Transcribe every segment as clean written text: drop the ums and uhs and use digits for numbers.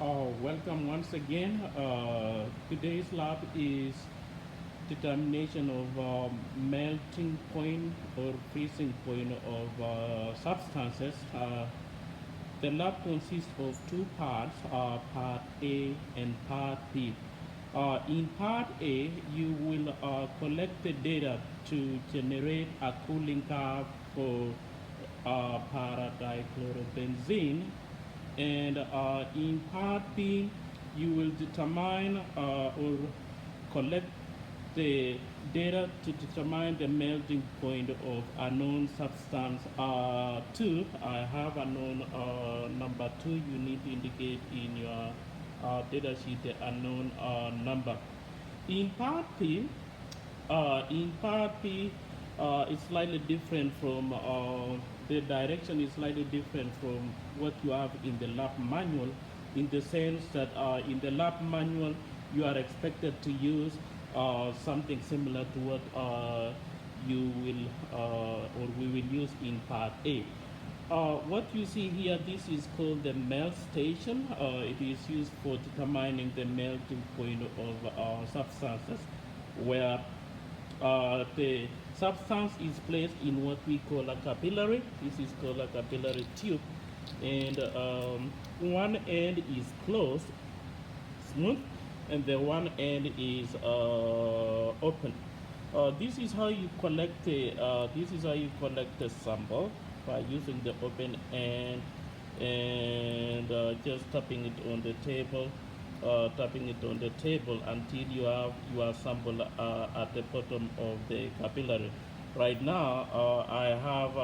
Welcome once again. Today's lab is determination of melting point or freezing point of substances. The lab consists of two parts, part A and part B. In part A, you will collect the data to generate a cooling curve for paradichlorobenzene, and in part B, you will determine or collect the data to determine the melting point of a known substance. Two, I have a known number two. You need to indicate in your data sheet the unknown number. In part B, it's slightly different from the direction is slightly different from what you have in the lab manual, in the sense that in the lab manual you are expected to use something similar to what you will or we will use in part A. What you see here, this is called the melt station. It is used for determining the melting point of substances, where the substance is placed in what we call a capillary. This is called a capillary tube, and one end is closed, smooth, and the one end is open. This is how you collect the sample by using the open end and just tapping it on the table, until you have your sample at the bottom of the capillary. Right now, I have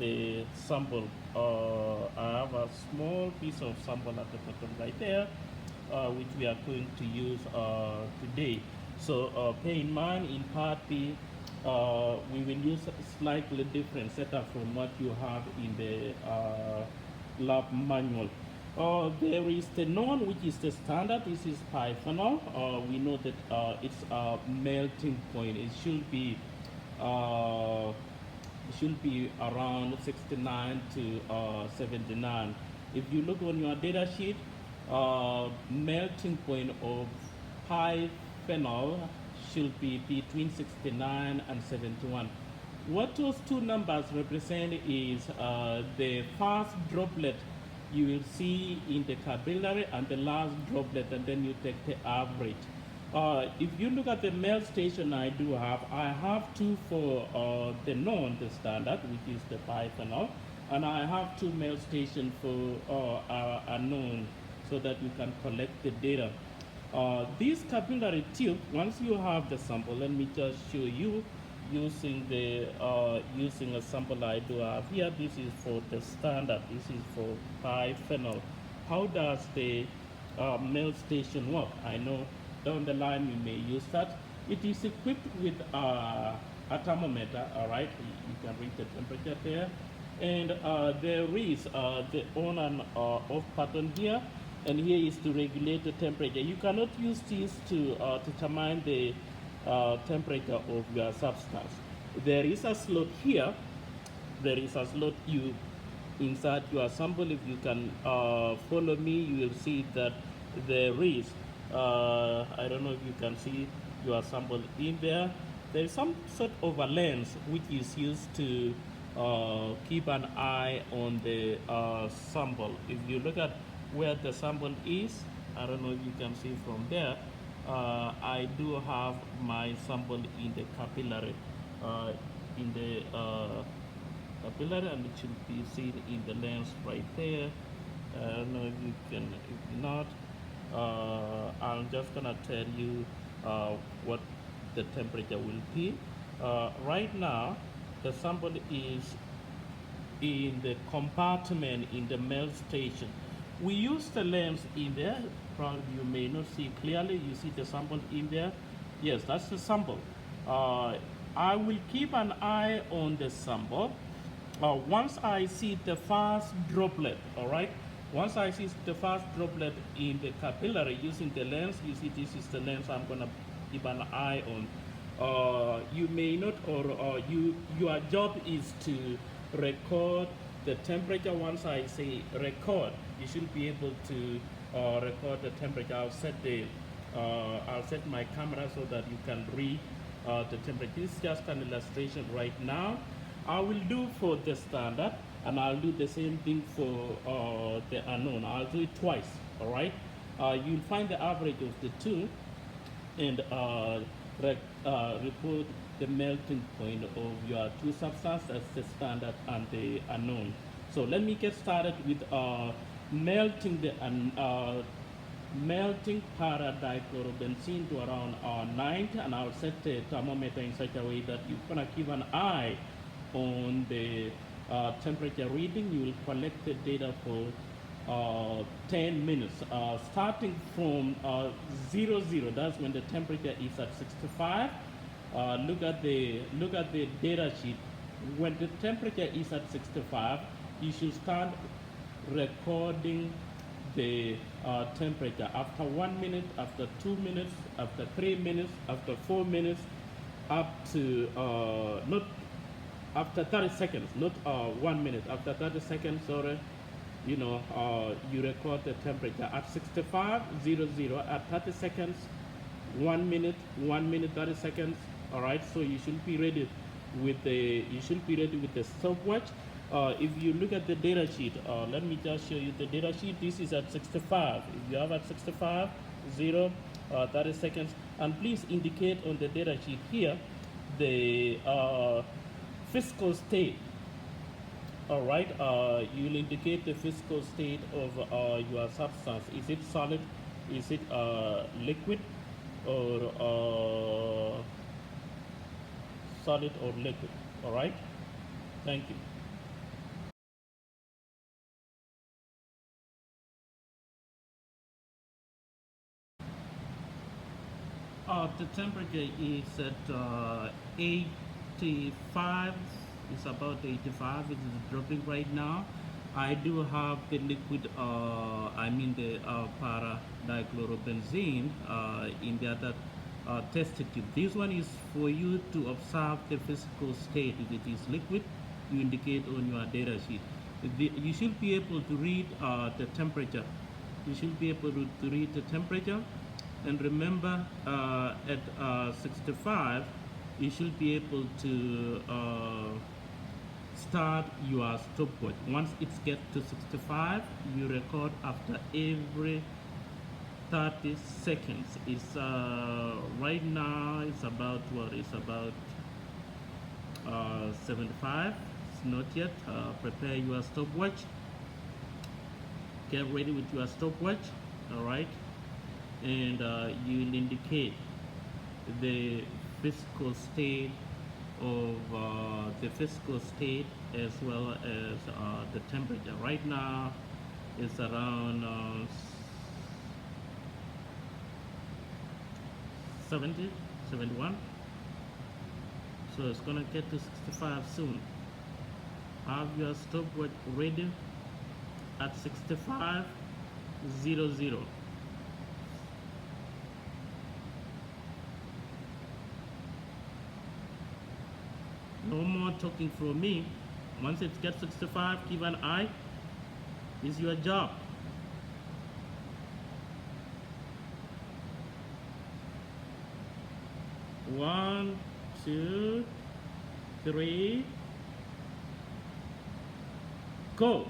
the sample. I have a small piece of sample at the bottom right there, which we are going to use today. So pay in mind, in part B, we will use a slightly different setup from what you have in the lab manual. There is the known, which is the standard. This is pyphenol. We know that its melting point. It should be around 69 to 79. If you look on your data sheet, melting point of pyphenol should be between 69 and 71. What those two numbers represent is the first droplet you will see in the capillary and the last droplet, and then you take the average. If you look at the melt station I have two for the known, the standard, which is the pyphenol, and I have two melt stations for unknown, so that you can collect the data. This capillary tube, once you have the sample, let me just show you using the using a sample I do have here. This is for the standard. This is for pyphenol. How does the melt station work? I know down the line you may use that. It is equipped with a thermometer. All right, you can read the temperature there, and there is the on and off button here. And here is to regulate the temperature. You cannot use this to determine the temperature of your substance. There is a slot here. There is a slot you insert your sample. If you can follow me, you will see that there is, I don't know if you can see your sample in there. There is some sort of a lens which is used to keep an eye on the sample. If you look at where the sample is, I don't know if you can see from there, I do have my sample in the capillary, capillary, and it should be seen in the lens right there. I don't know if you can, if not, I'm just gonna tell you what the temperature will be. Right now, the sample is in the compartment in the melt station. We use the lens in there. Probably you may not see clearly. You see the sample in there. Yes, that's the sample. I will keep an eye on the sample. Once I see the first droplet, all right? Once I see the first droplet in the capillary using the lens, you see this is the lens I'm gonna keep an eye on. You may not, or your job is to record the temperature. Once I say record, you should be able to record the temperature. I'll set my camera so that you can read the temperature. This is just an illustration right now. I will do for the standard, and I'll do the same thing for the unknown. I'll do it twice. All right. You'll find the average of the two, and report the melting point of your two substances, the standard and the unknown. So let me get started with melting the melting para-dichlorobenzene to around 90, and I'll set the thermometer in such a way that you're gonna keep an eye on the temperature reading. You will collect the data for 10 minutes, starting from 00. That's when the temperature is at 65. Look at the data sheet. When the temperature is at 65, you should start recording the temperature after 1 minute, after 2 minutes, after 3 minutes, after 4 minutes, up to not after 30 seconds, not 1 minute, after 30 seconds, sorry. You know, you record the temperature at 65, 00, at 30 seconds, 1 minute, 1 minute, 30 seconds. All right, so you should be ready with the stopwatch. If you look at the data sheet, let me just show you the data sheet. This is at 65. If you have at 65, 0, 30 seconds, and please indicate on the data sheet here the physical state. All right, you'll indicate the physical state of your substance. Is it solid? Is it liquid? Or solid or liquid? All right, thank you. The temperature is at 85. It's about 85. It is dropping right now. I do have the liquid, I mean the para-dichlorobenzene in the other test tube. This one is for you to observe the physical state. If it is liquid, you indicate on your data sheet. You should be able to read the temperature. You should be able to read the temperature. And remember, at 65, you should be able to start your stopwatch. Once it gets to 65, you record after every 30 seconds. It's right now it's about what? It's about 75. It's not yet. Prepare your stopwatch. Get ready with your stopwatch. All right, and you'll indicate the physical state of the physical state as well as the temperature. Right now it's around 70, 71. So it's gonna get to 65 soon. Have your stopwatch ready at 65, 00. No more talking from me. Once it gets 65, keep an eye. It's your job. One, two, three, go.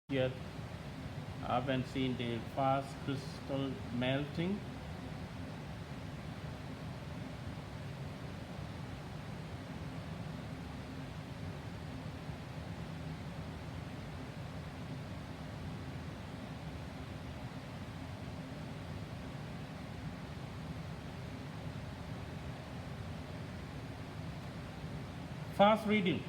yet. I haven't seen the fast crystal melting. Fast reading.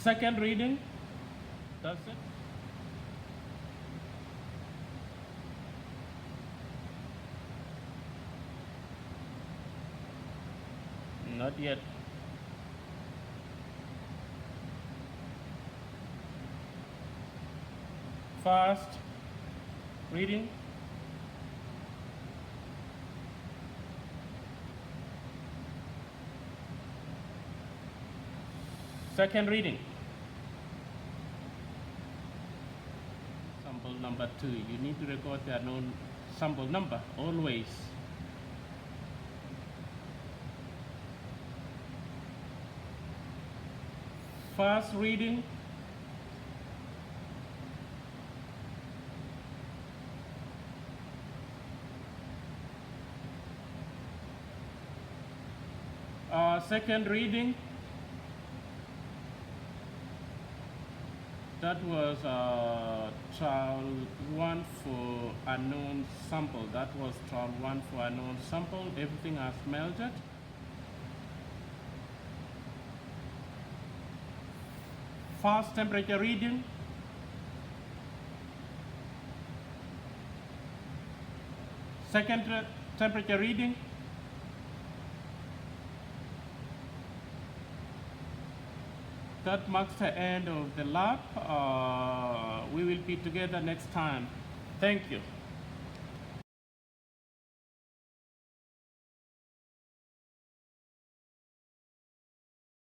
Second reading. That's it. Not yet. Fast reading. Second reading. Sample number 2. You need to record the unknown sample number always. Fast reading. Second reading. That was trial 1 for unknown sample. That was trial 1 for unknown sample. Everything has melted. Fast temperature reading. Second temperature reading. That marks the end of the lab. We will be together next time. Thank you.